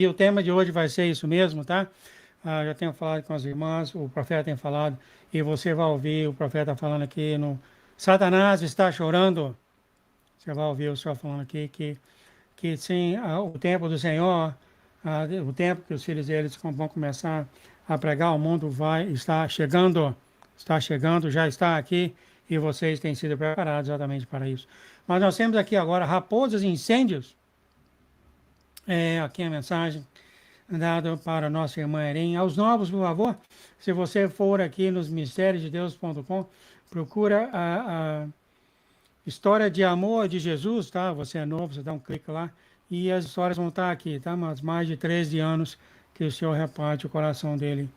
E o tema de hoje vai ser isso mesmo, tá? Já tenho falado com as irmãs, o profeta tem falado, e você vai ouvir o profeta falando aqui no Satanás está chorando. Você vai ouvir o Senhor falando aqui que sim, o tempo do Senhor, o tempo que os filhos deles vão começar a pregar, o mundo está chegando, já está aqui, e vocês têm sido preparados exatamente para isso. Mas nós temos aqui agora raposas e incêndios, aqui a mensagem dada para a nossa irmã Erin. Aos novos, por favor, se você for aqui nos mistériosdedeus.com, procura a história de amor de Jesus, tá? Você é novo, você dá um clique lá e as histórias vão estar aqui, tá? Mas mais de 13 anos que o Senhor reparte o coração dele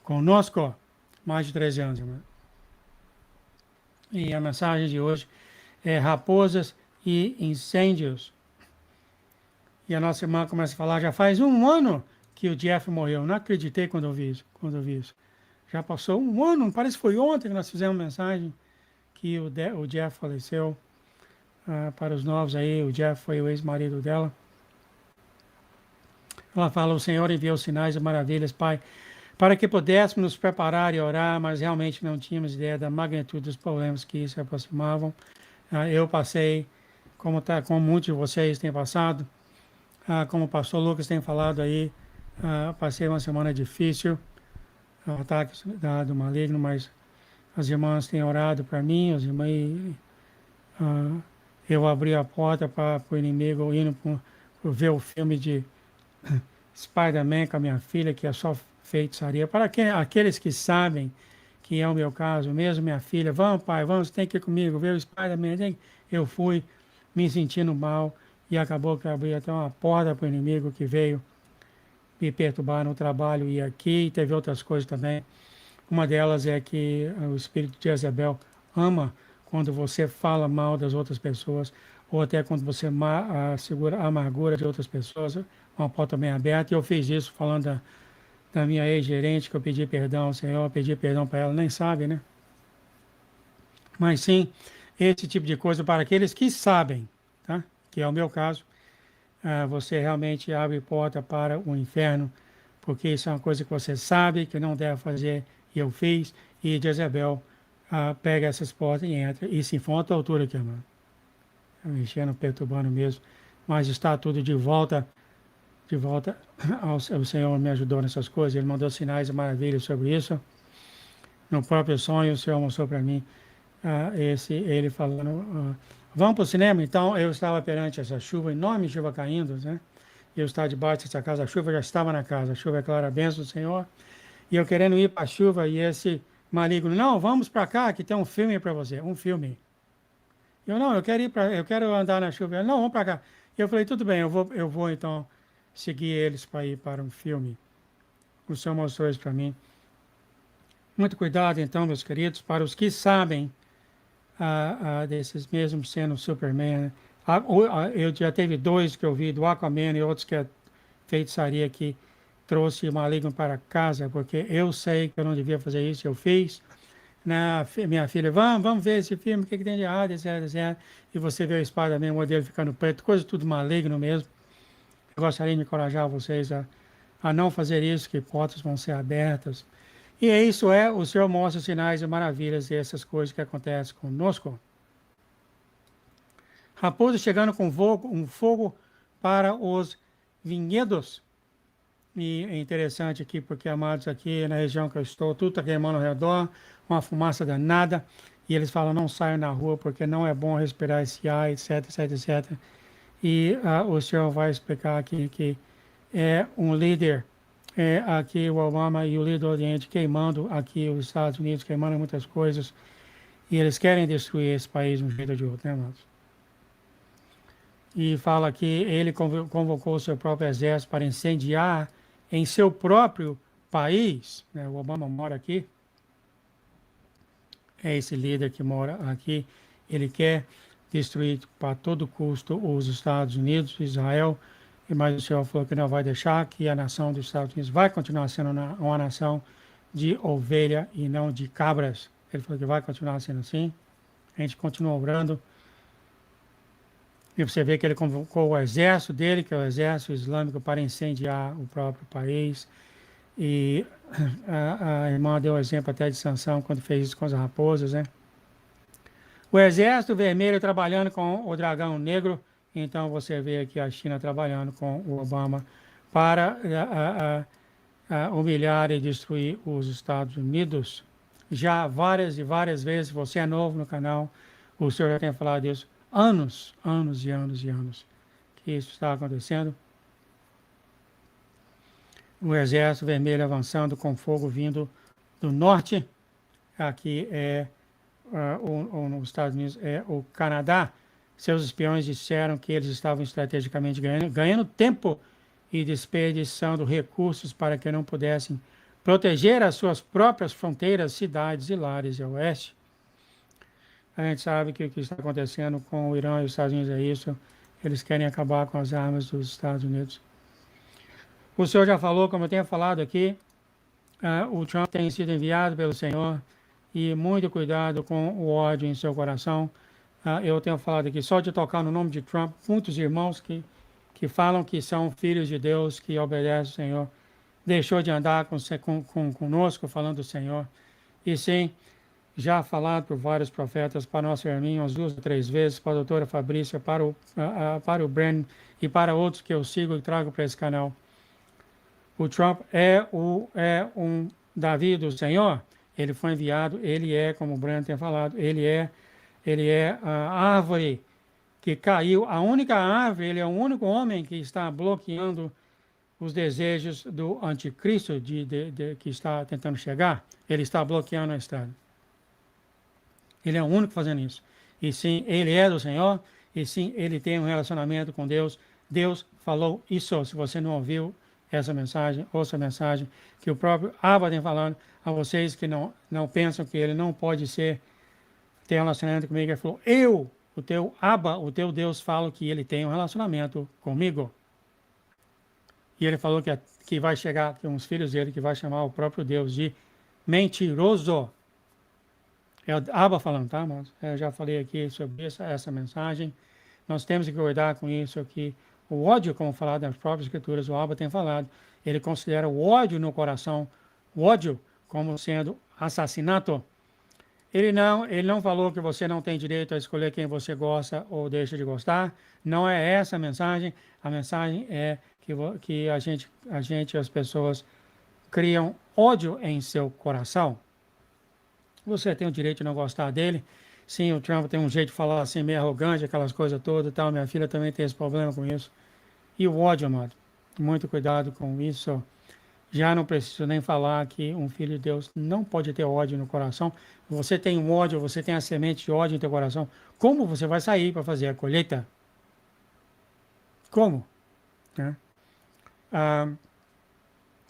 conosco. Mais de 13 anos, irmão. E a mensagem de hoje é raposas e incêndios. E a nossa irmã começa a falar, já faz um ano que o Jeff morreu. Não acreditei quando eu vi isso. Já passou um ano, parece que foi ontem que nós fizemos mensagem que o Jeff faleceu. Para os novos aí, o Jeff foi o ex-marido dela. Ela fala, o Senhor enviou sinais e maravilhas, Pai, para que pudéssemos nos preparar e orar, mas realmente não tínhamos ideia da magnitude dos problemas que se aproximavam. Eu passei, como muitos de vocês têm passado, como o pastor Lucas tem falado aí, passei uma semana difícil, ataque do maligno, mas as irmãs têm orado para mim, as irmãs, eu abri a porta para o inimigo indo para ver o filme de Spider-Man com a minha filha, que é só feitiçaria. Para aqueles que sabem que é o meu caso mesmo, minha filha, vamos pai, vamos, tem que ir comigo, ver o Spider-Man. Eu fui me sentindo mal e acabou que eu abri até uma porta para o inimigo que veio me perturbar no trabalho e aqui, teve outras coisas também. Uma delas é que o espírito de Jezebel ama quando você fala mal das outras pessoas, ou até quando você segura a amargura de outras pessoas, uma porta bem aberta. E eu fiz isso falando da minha ex-gerente, que eu pedi perdão, Senhor, eu pedi perdão para ela, nem sabe, né? Mas sim, esse tipo de coisa para aqueles que sabem, tá? Que é o meu caso. Você realmente abre porta para o inferno, porque isso é uma coisa que você sabe que não deve fazer, e eu fiz, e Jezebel pega essas portas e entra. E sim, foi uma tortura aqui, mano. Mexendo, perturbando mesmo. Mas está tudo de volta o Senhor me ajudou nessas coisas, Ele mandou sinais e maravilhas sobre isso. No próprio sonho, o Senhor mostrou para mim ele falando, vamos para o cinema? Então, eu estava perante essa chuva, enorme chuva caindo, né? Eu estava debaixo dessa casa, a chuva já estava na casa, a chuva é clara, a bênção do Senhor. E eu querendo ir para a chuva, e esse maligno, não, vamos para cá, que tem um filme para você, um filme. Não, eu quero andar na chuva. Ele, não, vamos para cá. Eu falei, tudo bem, eu vou então seguir eles para ir para um filme. O Senhor mostrou isso para mim. Muito cuidado, então, meus queridos, para os que sabem desses mesmos sendo Superman. Né? Eu já teve dois que eu vi, do Aquaman e outros que é feitiçaria que trouxe o maligno para casa, porque eu sei que eu não devia fazer isso, eu fiz. Minha filha, vamos ver esse filme, o que tem de errado, etc, etc. E você vê o Spider-Man, o modelo ficando preto, coisa tudo maligno mesmo. Eu gostaria de encorajar vocês a não fazer isso, que portas vão ser abertas. E isso o Senhor mostra sinais e maravilhas dessas coisas que acontecem conosco. Raposa chegando com um fogo para os vinhedos. E é interessante aqui, porque, amados, aqui na região que eu estou, tudo está queimando ao redor, uma fumaça danada. E eles falam, não saiam na rua, porque não é bom respirar esse ar, etc, etc, etc. E o Senhor vai explicar aqui que é um líder, aqui o Obama e o líder do Oriente queimando aqui os Estados Unidos, queimando muitas coisas. E eles querem destruir esse país de um jeito ou de outro, né, amados? E fala que ele convocou o seu próprio exército para incendiar em seu próprio país. Né? O Obama mora aqui. É esse líder que mora aqui. Ele quer destruir para todo custo os Estados Unidos, Israel. Mas o Senhor falou que não vai deixar, que a nação dos Estados Unidos vai continuar sendo uma nação de ovelha e não de cabras. Ele falou que vai continuar sendo assim. A gente continua orando E você vê que ele convocou o exército dele, que é o exército islâmico, para incendiar o próprio país. E a irmã deu o exemplo até de Sansão, quando fez isso com as raposas, né? O exército vermelho trabalhando com o dragão negro. Então você vê aqui a China trabalhando com o Obama para humilhar e destruir os Estados Unidos. Já várias e várias vezes, você é novo no canal, o senhor já tem falado disso, anos, anos e anos e anos, que isso está acontecendo. O exército vermelho avançando com fogo vindo do norte. Aqui é nos Estados Unidos é o Canadá. Seus espiões disseram que eles estavam estrategicamente ganhando tempo e desperdiçando recursos para que não pudessem proteger as suas próprias fronteiras, cidades e lares ao oeste. A gente sabe que o que está acontecendo com o Irã e os Estados Unidos é isso. Eles querem acabar com as armas dos Estados Unidos. O senhor já falou, como eu tenho falado aqui, o Trump tem sido enviado pelo Senhor e muito cuidado com o ódio em seu coração. Eu tenho falado aqui, só de tocar no nome de Trump, muitos irmãos que falam que são filhos de Deus, que obedecem ao Senhor, deixou de andar conosco falando do Senhor. E sim, já falado por vários profetas, para nosso irmão umas 2 ou 3 vezes, para a doutora Fabrícia, para o Breno e para outros que eu sigo e trago para esse canal. O Trump é um Davi do Senhor. Ele foi enviado, ele é, como o Breno tem falado, ele é a árvore que caiu, a única árvore, ele é o único homem que está bloqueando os desejos do anticristo que está tentando chegar. Ele está bloqueando a estrada. Ele é o único fazendo isso. E sim, ele é do Senhor, e sim, ele tem um relacionamento com Deus. Deus falou isso. Se você não ouviu essa mensagem, ouça a mensagem que o próprio Abba tem falando a vocês que não pensam que ele não pode ter relacionamento comigo. Ele falou, o teu Abba, o teu Deus, falo que ele tem um relacionamento comigo. E ele falou que vai chegar, que uns filhos dele, que vai chamar o próprio Deus de mentiroso. É o Abba falando, tá, irmãos? Eu já falei aqui sobre essa mensagem. Nós temos que cuidar com isso aqui. O ódio, como falado nas próprias escrituras, o Abba tem falado, ele considera o ódio no coração, o ódio como sendo assassinato. Ele não falou que você não tem direito a escolher quem você gosta ou deixa de gostar. Não é essa a mensagem. A mensagem é que as pessoas criam ódio em seu coração. Você tem o direito de não gostar dele. Sim, o Trump tem um jeito de falar assim, meio arrogante, aquelas coisas todas e tal. Minha filha também tem esse problema com isso. E o ódio, amado. Muito cuidado com isso. Já não preciso nem falar que um filho de Deus não pode ter ódio no coração. Você tem um ódio, você tem a semente de ódio em teu coração. Como você vai sair para fazer a colheita? Como? Né?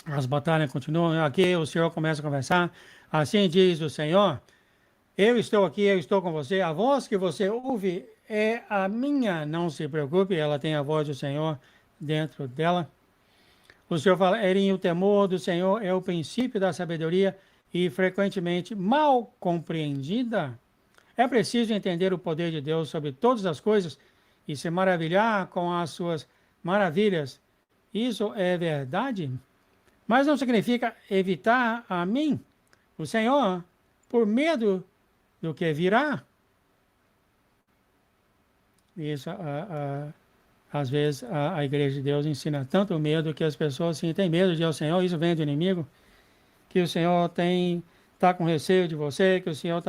As batalhas continuam. Aqui o Senhor começa a conversar. Assim diz o Senhor. Eu estou aqui, eu estou com você. A voz que você ouve é a minha. Não se preocupe, ela tem a voz do Senhor dentro dela. O Senhor fala, Erim, o temor do Senhor é o princípio da sabedoria e frequentemente mal compreendida. É preciso entender o poder de Deus sobre todas as coisas e se maravilhar com as suas maravilhas. Isso é verdade, mas não significa evitar a mim, o Senhor, por medo do que virá. Isso, às vezes, a igreja de Deus ensina tanto medo que as pessoas sim, têm medo de ir ao Senhor, isso vem do inimigo, que o Senhor está com receio de você, que o Senhor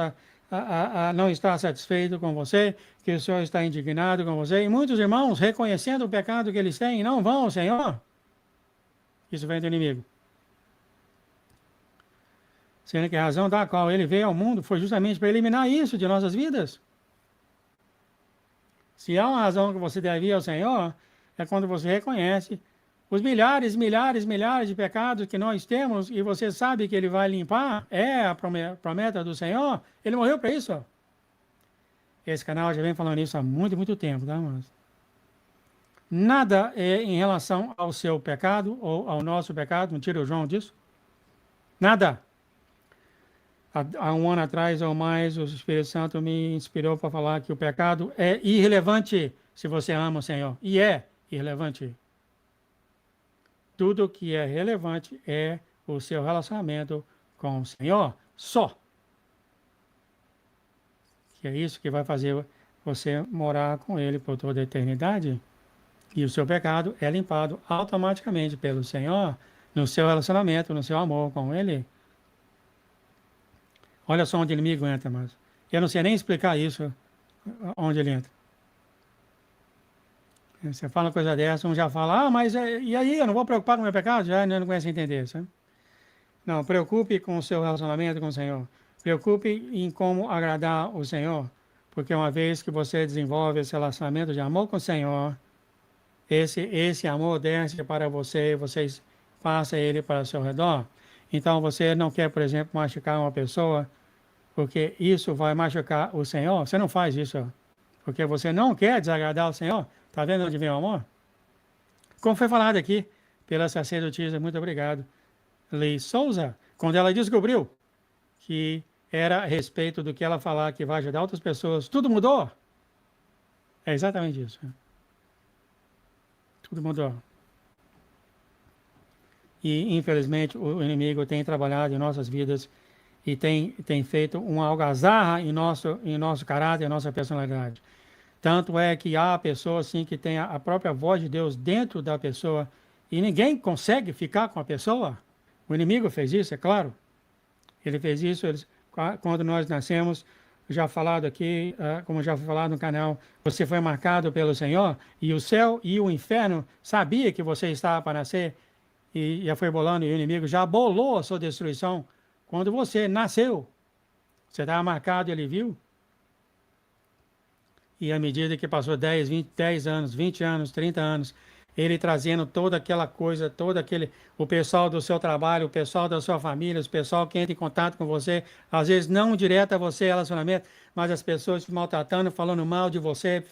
não está satisfeito com você, que o Senhor está indignado com você. E muitos irmãos, reconhecendo o pecado que eles têm, não vão ao Senhor. Isso vem do inimigo. Sendo que a razão da qual ele veio ao mundo foi justamente para eliminar isso de nossas vidas. Se há uma razão que você deve ir ao Senhor, é quando você reconhece os milhares de pecados que nós temos e você sabe que ele vai limpar, é a promessa do Senhor, ele morreu para isso. Esse canal já vem falando isso há muito, muito tempo, tá, mas nada é em relação ao seu pecado ou ao nosso pecado, não tira o João disso. Nada. Há um ano atrás ou mais, o Espírito Santo me inspirou para falar que o pecado é irrelevante se você ama o Senhor. E é irrelevante. Tudo que é relevante é o seu relacionamento com o Senhor só. Que é isso que vai fazer você morar com Ele por toda a eternidade. E o seu pecado é limpado automaticamente pelo Senhor no seu relacionamento, no seu amor com Ele. Olha só onde o inimigo entra, mas eu não sei nem explicar isso, onde ele entra. Você fala uma coisa dessa, um já fala, mas e aí, eu não vou preocupar com o meu pecado? Já não conhece entender, sabe? Não, preocupe com o seu relacionamento com o Senhor. Preocupe em como agradar o Senhor, porque uma vez que você desenvolve esse relacionamento de amor com o Senhor, esse amor desce para você, vocês passam ele para o seu redor. Então você não quer, por exemplo, machucar uma pessoa, porque isso vai machucar o Senhor. Você não faz isso, porque você não quer desagradar o Senhor. Está vendo onde vem o amor? Como foi falado aqui pela sacerdotisa, muito obrigado, Lee Souza, quando ela descobriu que era a respeito do que ela falar que vai ajudar outras pessoas, tudo mudou. É exatamente isso. Tudo mudou. E, infelizmente, o inimigo tem trabalhado em nossas vidas e tem feito uma algazarra em nosso caráter, em nossa personalidade. Tanto é que há pessoas assim que têm a própria voz de Deus dentro da pessoa e ninguém consegue ficar com a pessoa. O inimigo fez isso, é claro. Ele fez isso quando nós nascemos. Já falado aqui, como já foi falado no canal, você foi marcado pelo Senhor e o céu e o inferno sabia que você estava para nascer e já foi bolando, e o inimigo já bolou a sua destruição quando você nasceu. Você estava marcado, ele viu. E à medida que passou 10, 20, 10 anos, 20 anos, 30 anos, ele trazendo toda aquela coisa, o pessoal do seu trabalho, o pessoal da sua família, o pessoal que entra em contato com você, às vezes não direto a você, relacionamento, mas as pessoas te maltratando, falando mal de você,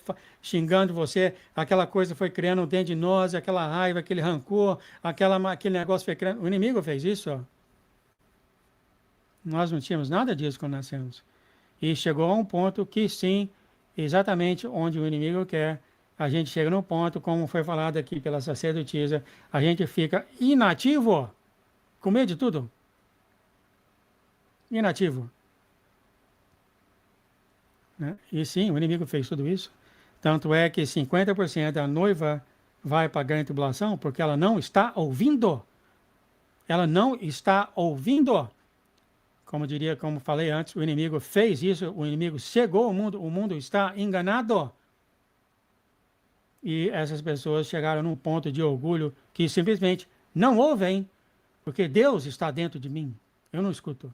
xingando você, aquela coisa foi criando dentro de nós, aquela raiva, aquele rancor, aquele negócio foi criando. O inimigo fez isso, ó. Nós não tínhamos nada disso quando nascemos. E chegou a um ponto que sim, exatamente onde o inimigo quer, a gente chega no ponto, como foi falado aqui pela sacerdotisa, a gente fica inativo, com medo de tudo. Inativo. Né? E sim, o inimigo fez tudo isso. Tanto é que 50% da noiva vai para a grande tribulação porque ela não está ouvindo. Ela não está ouvindo. Como diria, como falei antes, o inimigo fez isso, o inimigo cegou o mundo está enganado. E essas pessoas chegaram num ponto de orgulho que simplesmente não ouvem, porque Deus está dentro de mim. Eu não escuto.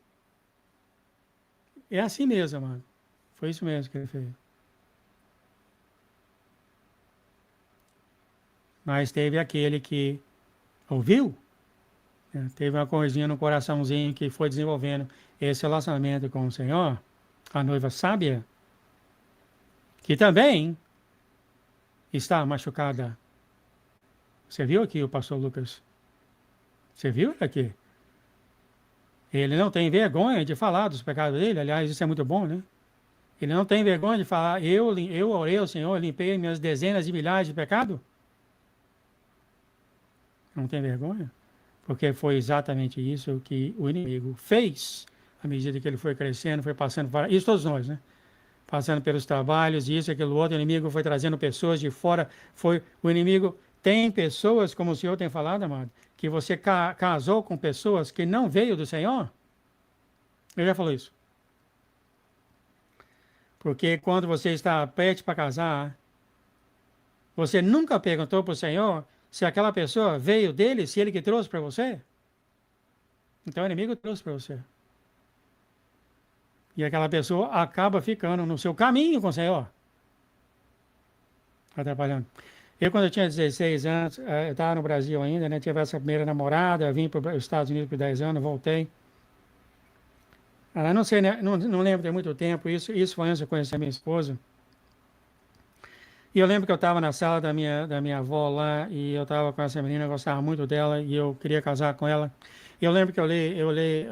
É assim mesmo, mano. Foi isso mesmo que ele fez. Mas teve aquele que ouviu, né? Teve uma coisinha no coraçãozinho que foi desenvolvendo esse relacionamento com o Senhor, a noiva sábia, que também está machucada. Você viu aqui o pastor Lucas? Você viu aqui? Ele não tem vergonha de falar dos pecados dele, aliás, isso é muito bom, né? Ele não tem vergonha de falar, eu orei ao Senhor, limpei minhas dezenas de milhares de pecados. Não tem vergonha? Porque foi exatamente isso que o inimigo fez, à medida que ele foi crescendo, foi passando para... Isso todos nós, né? Passando pelos trabalhos, isso, aquilo, outro, o inimigo foi trazendo pessoas de fora, o inimigo tem pessoas, como o Senhor tem falado, amado, que você casou com pessoas que não veio do Senhor. Eu já falei isso. Porque quando você está perto para casar, você nunca perguntou para o Senhor se aquela pessoa veio dele, se ele que trouxe para você. Então o inimigo trouxe para você. E aquela pessoa acaba ficando no seu caminho com o Senhor. Atrapalhando. Quando eu tinha 16 anos, eu estava no Brasil ainda, né? Tive essa primeira namorada, vim para os Estados Unidos por 10 anos, voltei. Não sei, né? Não lembro de muito tempo, isso foi antes de eu conhecer a minha esposa. E eu lembro que eu estava na sala da minha avó lá, e eu estava com essa menina, eu gostava muito dela, e eu queria casar com ela. E eu lembro que eu li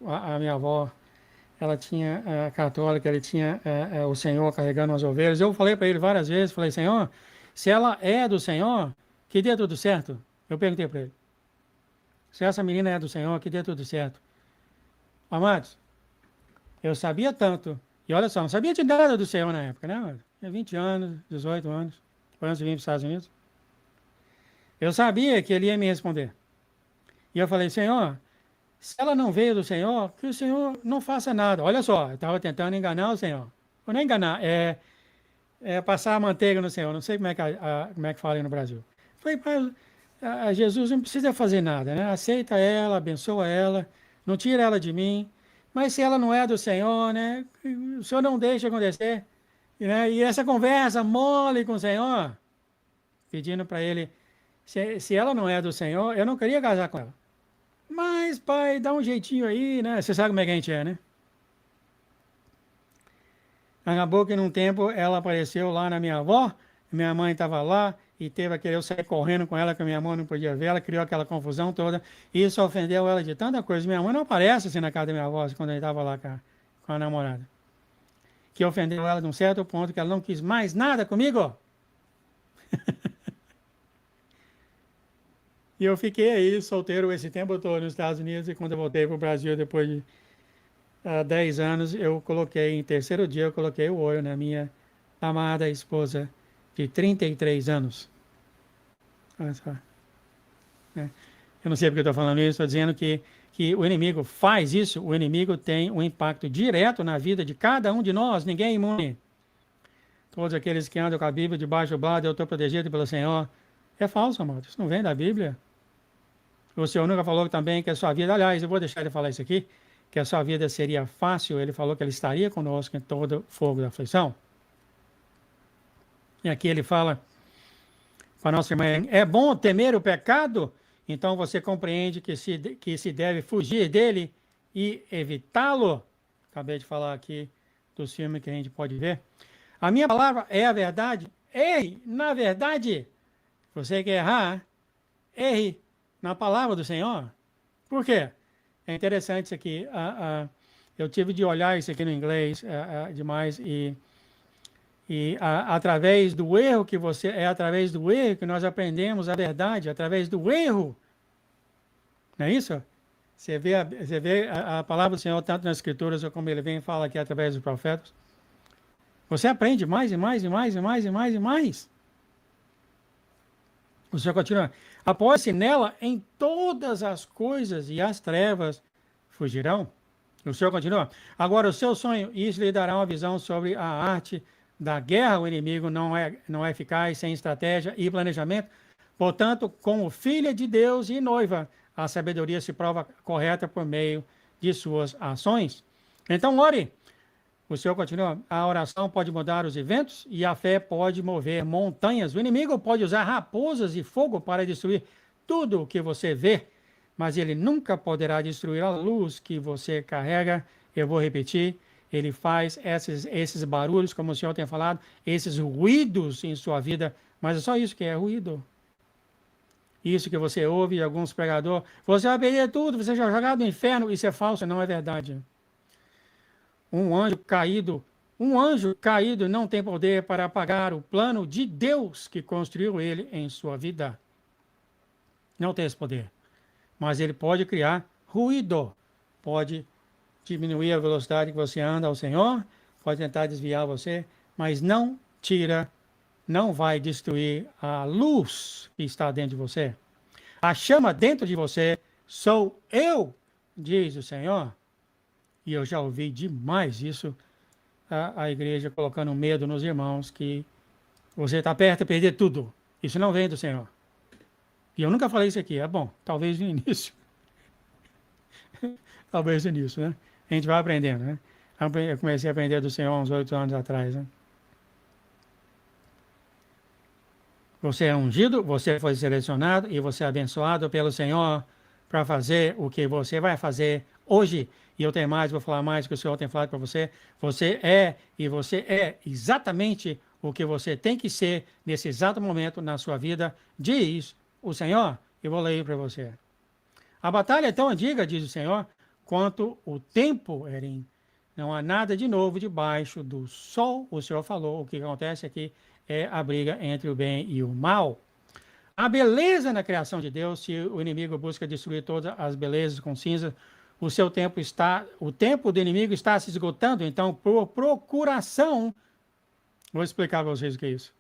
a minha avó, ela tinha católica, ele tinha o Senhor carregando as ovelhas. Eu falei para ele várias vezes, falei, Senhor, se ela é do Senhor, que dê tudo certo. Eu perguntei para ele, se essa menina é do Senhor, que dê tudo certo. Amados, eu sabia tanto, e olha só, não sabia de nada do Senhor na época, né? Tinha 20 anos, 18 anos, foi antes de vir para os Estados Unidos. Eu sabia que ele ia me responder. E eu falei, Senhor, se ela não veio do Senhor, que o Senhor não faça nada. Olha só, eu estava tentando enganar o Senhor. Ou não enganar, é passar a manteiga no Senhor. Não sei como é que, como é que fala aí no Brasil. Falei, pai, Jesus não precisa fazer nada, né? Aceita ela, abençoa ela, não tira ela de mim. Mas se ela não é do Senhor, né? O Senhor não deixa acontecer. Né? E essa conversa mole com o Senhor, pedindo para ele, se ela não é do Senhor, eu não queria casar com ela. Mas, pai, dá um jeitinho aí, né? Você sabe como é que a gente é, né? Acabou que num tempo ela apareceu lá na minha avó, minha mãe estava lá e teve aquele, eu saí correndo com ela, que a minha mãe não podia ver, ela criou aquela confusão toda, e isso ofendeu ela de tanta coisa. Minha mãe não aparece assim na casa da minha avó, assim, quando ele estava lá com a namorada. Que ofendeu ela de um certo ponto que ela não quis mais nada comigo. E eu fiquei aí solteiro esse tempo todo nos Estados Unidos, e quando eu voltei para o Brasil depois de há 10 anos, eu coloquei, em terceiro dia, eu coloquei o olho na minha amada esposa de 33 anos. Olha só, né? Eu não sei porque eu estou falando isso, estou dizendo que o inimigo faz isso, o inimigo tem um impacto direto na vida de cada um de nós, ninguém é imune. Todos aqueles que andam com a Bíblia debaixo do braço, eu estou protegido pelo Senhor. É falso, amado, isso não vem da Bíblia. O Senhor nunca falou também que a sua vida, aliás, eu vou deixar ele falar isso aqui, que a sua vida seria fácil, ele falou que ele estaria conosco em todo o fogo da aflição. E aqui ele fala para a nossa irmã, é bom temer o pecado? Então você compreende que se deve fugir dele e evitá-lo. Acabei de falar aqui dos filmes que a gente pode ver. A minha palavra é a verdade. Erre na verdade. Você quer errar? Erre na palavra do Senhor. Por quê? É interessante isso aqui. Eu tive de olhar isso aqui no inglês demais através do erro que você é através do erro que nós aprendemos a verdade, através do erro. Não é isso? Você vê a palavra do Senhor tanto nas Escrituras como ele vem e fala aqui através dos profetas. Você aprende mais e mais e mais e mais e mais e mais. O Senhor continua. Apoie-se nela em todas as coisas e as trevas fugirão. O Senhor continua. Agora, o seu sonho, isso lhe dará uma visão sobre a arte da guerra. O inimigo não é eficaz sem estratégia e planejamento. Portanto, como filha de Deus e noiva, a sabedoria se prova correta por meio de suas ações. Então, ore. O Senhor continua, a oração pode mudar os eventos e a fé pode mover montanhas. O inimigo pode usar raposas e fogo para destruir tudo o que você vê, mas ele nunca poderá destruir a luz que você carrega. Eu vou repetir, ele faz esses barulhos, como o Senhor tem falado, esses ruídos em sua vida, mas é só isso que é ruído. Isso que você ouve de alguns pregadores, você vai perder tudo, você já jogado no inferno, isso é falso, não é verdade. Um anjo caído não tem poder para apagar o plano de Deus que construiu ele em sua vida. Não tem esse poder. Mas ele pode criar ruído, pode diminuir a velocidade que você anda ao Senhor, pode tentar desviar você, mas não tira, não vai destruir a luz que está dentro de você. A chama dentro de você sou eu, diz o Senhor. E eu já ouvi demais isso, a igreja colocando medo nos irmãos, que você está perto de perder tudo. Isso não vem do Senhor. E eu nunca falei isso aqui, é bom, talvez no início. Talvez no início, né? A gente vai aprendendo, né? Eu comecei a aprender do Senhor uns 8 anos atrás, né? Você é ungido, você foi selecionado e você é abençoado pelo Senhor para fazer o que você vai fazer hoje. E eu tenho mais, vou falar mais do que o Senhor tem falado para você. Você é exatamente o que você tem que ser nesse exato momento na sua vida, diz o Senhor. Eu vou ler para você. A batalha é tão antiga, diz o Senhor, quanto o tempo, Erim. Não há nada de novo debaixo do sol. O Senhor falou, o que acontece aqui é a briga entre o bem e o mal. A beleza na criação de Deus, se o inimigo busca destruir todas as belezas com cinza, o tempo do inimigo está se esgotando, então, por procuração, vou explicar para vocês o que é isso.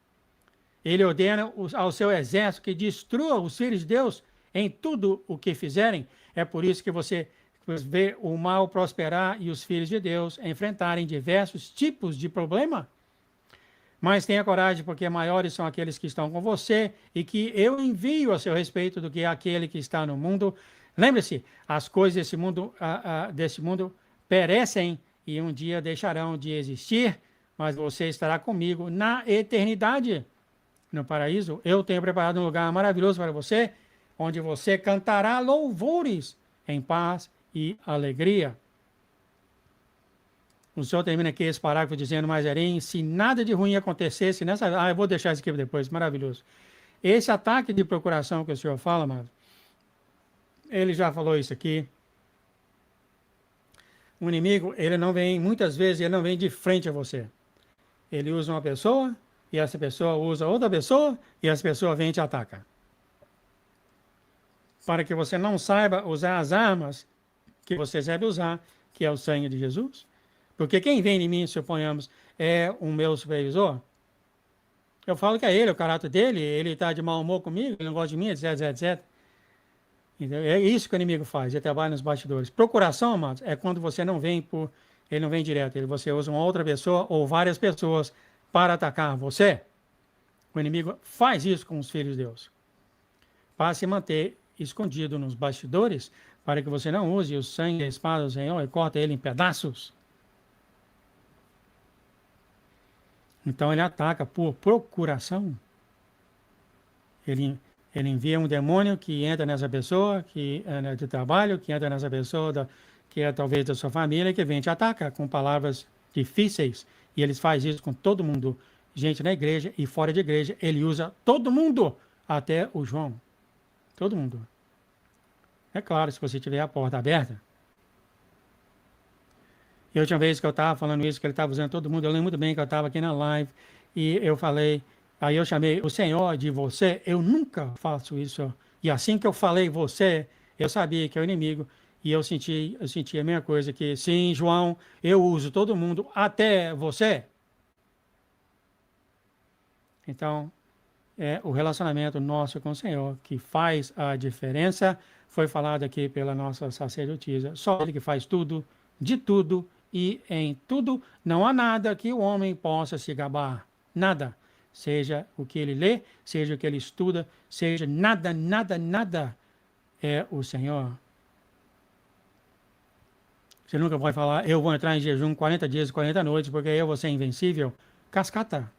Ele ordena ao seu exército que destrua os filhos de Deus em tudo o que fizerem. É por isso que você vê o mal prosperar e os filhos de Deus enfrentarem diversos tipos de problema. Mas tenha coragem, porque maiores são aqueles que estão com você e que eu envio a seu respeito do que aquele que está no mundo. Lembre-se, as coisas desse mundo perecem e um dia deixarão de existir, mas você estará comigo na eternidade. No paraíso, eu tenho preparado um lugar maravilhoso para você, onde você cantará louvores em paz e alegria. O Senhor termina aqui esse parágrafo dizendo, mas Erim, se nada de ruim acontecesse nessa... eu vou deixar isso aqui depois, maravilhoso. Esse ataque de procuração que o Senhor fala, mano, ele já falou isso aqui. O inimigo, muitas vezes, ele não vem de frente a você. Ele usa uma pessoa, e essa pessoa usa outra pessoa, e essa pessoa vem e te ataca. Para que você não saiba usar as armas que você deve usar, que é o sangue de Jesus. Porque quem vem em mim, suponhamos, é o meu supervisor. Eu falo que é ele, o caráter dele, ele está de mau humor comigo, ele não gosta de mim, etc, etc. Então, é isso que o inimigo faz, ele trabalha nos bastidores. Procuração, amados, é quando você não vem ele não vem direto, você usa uma outra pessoa ou várias pessoas para atacar você. O inimigo faz isso com os filhos de Deus. Para se manter escondido nos bastidores, para que você não use o sangue e a espada do Senhor e corta ele em pedaços. Então ele ataca por procuração. Ele envia um demônio que entra nessa pessoa, que é de trabalho, que entra nessa pessoa, que é talvez da sua família, que vem te atacar com palavras difíceis. E eles fazem isso com todo mundo. Gente na igreja e fora de igreja, ele usa todo mundo, até o João. Todo mundo. É claro, se você tiver a porta aberta. E a última vez que eu estava falando isso, que ele estava usando todo mundo, eu lembro muito bem que eu estava aqui na live e eu falei, aí eu chamei o Senhor de você, eu nunca faço isso. E assim que eu falei você, eu sabia que é o inimigo e eu senti a mesma coisa, que sim, João, eu uso todo mundo, até você. Então, é o relacionamento nosso com o Senhor que faz a diferença. Foi falado aqui pela nossa sacerdotisa, só ele que faz tudo, de tudo e em tudo. Não há nada que o homem possa se gabar, nada. Seja o que ele lê, seja o que ele estuda, seja nada, nada, nada é o Senhor. Você nunca pode falar, eu vou entrar em jejum 40 dias e 40 noites, porque eu vou ser invencível. Cascata.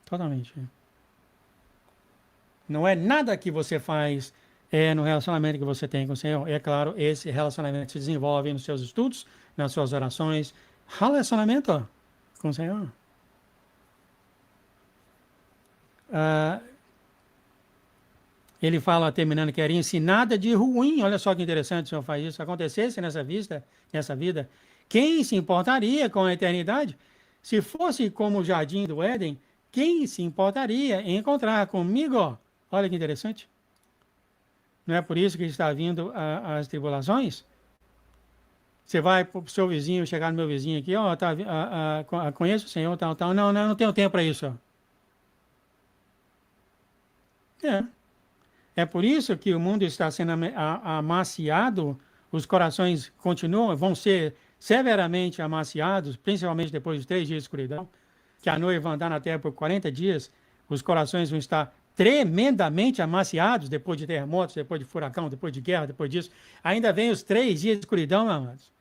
Totalmente. Não é nada que você faz no relacionamento que você tem com o Senhor. É claro, esse relacionamento se desenvolve nos seus estudos, nas suas orações. Relacionamento com o Senhor. Ele fala, terminando, que se nada de ruim, olha só que interessante o Senhor faz isso, acontecesse nessa vida, quem se importaria com a eternidade? Se fosse como o jardim do Éden, quem se importaria em encontrar comigo? Olha que interessante. Não é por isso que está vindo as tribulações? Você vai para o seu vizinho, chegar no meu vizinho aqui, conheço o Senhor, tal, tal. Não, não tenho tempo para isso. É por isso que o mundo está sendo amaciado, os corações vão ser severamente amaciados, principalmente depois de 3 dias de escuridão, que a noiva vai andar na terra por 40 dias, os corações vão estar tremendamente amaciados depois de terremotos, depois de furacão, depois de guerra, depois disso. Ainda vem os 3 dias de escuridão, meus amados.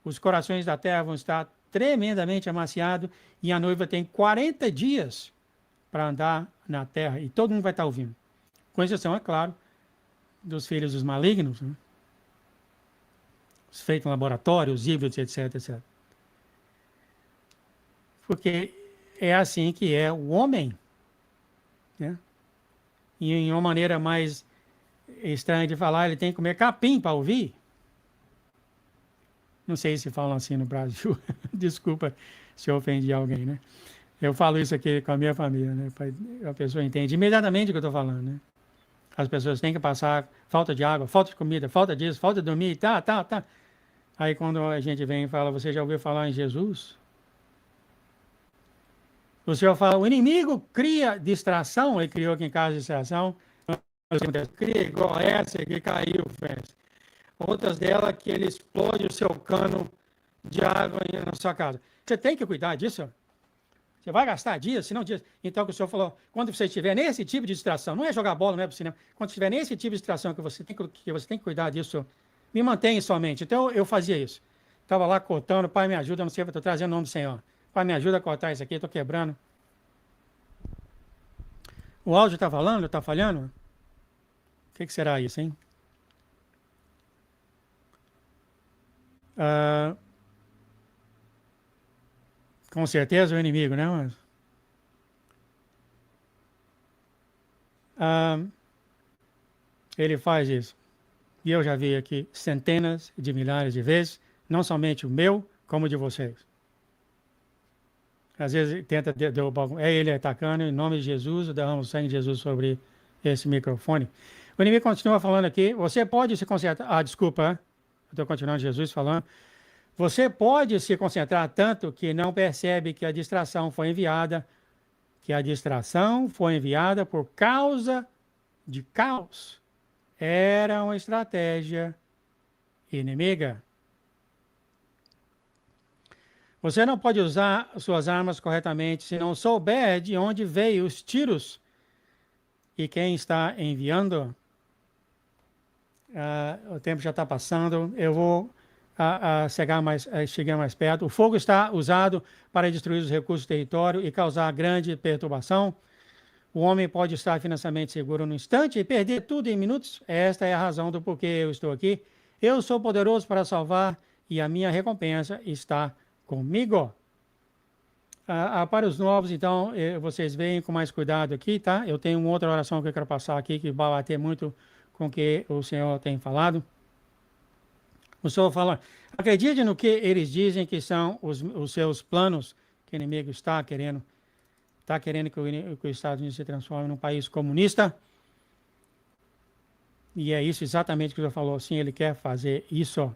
Os corações da terra vão estar tremendamente amaciados e a noiva tem 40 dias para andar na terra e todo mundo vai estar ouvindo. Com exceção, é claro, dos filhos dos malignos, né? Os feitos em laboratório, os híbridos, etc, etc. Porque é assim que é o homem, né? E em uma maneira mais estranha de falar, ele tem que comer capim para ouvir. Não sei se falam assim no Brasil. Desculpa se eu ofendi alguém, né? Eu falo isso aqui com a minha família, né? A pessoa entende imediatamente o que eu estou falando, né? As pessoas têm que passar falta de água, falta de comida, falta disso, falta de dormir, tá. Aí quando a gente vem e fala, você já ouviu falar em Jesus? O Senhor fala, o inimigo cria distração, ele criou aqui em casa distração, cria igual essa que caiu, friends. Outras delas que ele explode o seu cano de água na sua casa. Você tem que cuidar disso. Você vai gastar dias, se não dias. Então, o senhor falou, quando você estiver nesse tipo de distração, não é jogar bola, não é para o cinema, quando estiver nesse tipo de distração que você tem que cuidar disso, me mantenha em sua mente. Então, eu fazia isso. Estava lá cortando, pai, me ajuda, não sei, estou trazendo o nome do Senhor. Pai, me ajuda a cortar isso aqui, estou quebrando. O áudio está falando? Está falhando? O que será isso, hein? Com certeza o inimigo, né? Mas, ele faz isso. E eu já vi aqui centenas de milhares de vezes, não somente o meu, como o de vocês. Às vezes tenta derrubar, é ele atacando, em nome de Jesus, eu derramo o sangue de Jesus sobre esse microfone. O inimigo continua falando aqui, você pode se concentrar, desculpa, eu estou continuando Jesus falando, você pode se concentrar tanto que não percebe que a distração foi enviada, por causa de caos. Era uma estratégia inimiga. Você não pode usar suas armas corretamente se não souber de onde veio os tiros e quem está enviando. O tempo já está passando. Eu vou chegar mais perto. O fogo está usado para destruir os recursos do território e causar grande perturbação. O homem pode estar financeiramente seguro no instante e perder tudo em minutos. Esta é a razão do porquê eu estou aqui. Eu sou poderoso para salvar e a minha recompensa está comigo. Para os novos, então, vocês veem com mais cuidado aqui, tá? Eu tenho uma outra oração que eu quero passar aqui, que vai bater muito com o que o Senhor tem falado. O Senhor fala, acredite no que eles dizem que são os seus planos, que o inimigo está querendo que os Estados Unidos se transforme num país comunista. E é isso exatamente que o Senhor falou, sim, ele quer fazer isso.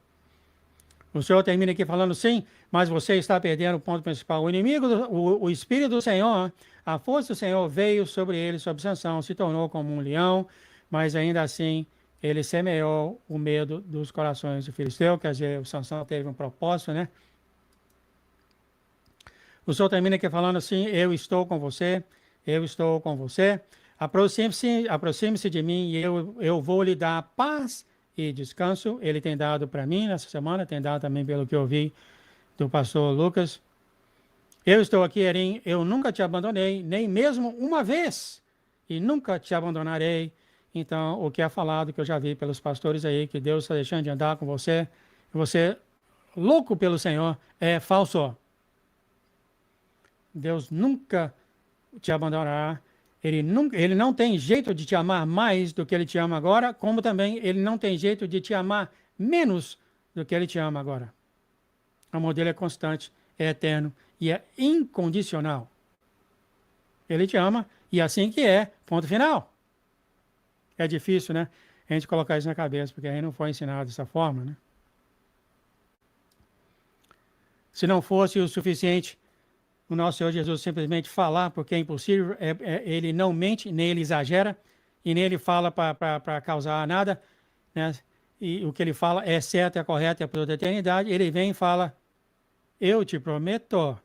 O Senhor termina aqui falando, sim, mas você está perdendo o ponto principal. O inimigo, o Espírito do Senhor, a força do Senhor veio sobre ele, sob Sansão, se tornou como um leão, mas ainda assim ele semeou o medo dos corações do filisteu, quer dizer, o Sansão teve um propósito, né? O Senhor termina aqui falando assim, eu estou com você, aproxime-se de mim e eu vou lhe dar paz e descanso. Ele tem dado para mim nessa semana, tem dado também pelo que eu vi do pastor Lucas. Eu estou aqui, Erim, eu nunca te abandonei, nem mesmo uma vez, e nunca te abandonarei. Então, o que é falado, que eu já vi pelos pastores aí, que Deus está deixando de andar com você, você, louco pelo Senhor, é falso. Deus nunca te abandonará. Ele não tem jeito de te amar mais do que ele te ama agora, como também ele não tem jeito de te amar menos do que ele te ama agora. O amor dele é constante, é eterno e é incondicional. Ele te ama e assim que é, ponto final. É difícil, né? A gente colocar isso na cabeça, porque a gente não foi ensinado dessa forma, né? Se não fosse o suficiente, o nosso Senhor Jesus simplesmente falar, porque é impossível, ele não mente, nem ele exagera, e nem ele fala para causar nada, né? E o que ele fala é certo, é correto, é para toda a eternidade. Ele vem e fala, eu te prometo.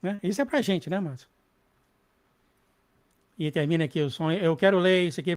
Né? Isso é para a gente, né, mas? E termina aqui o sonho. Eu quero ler isso aqui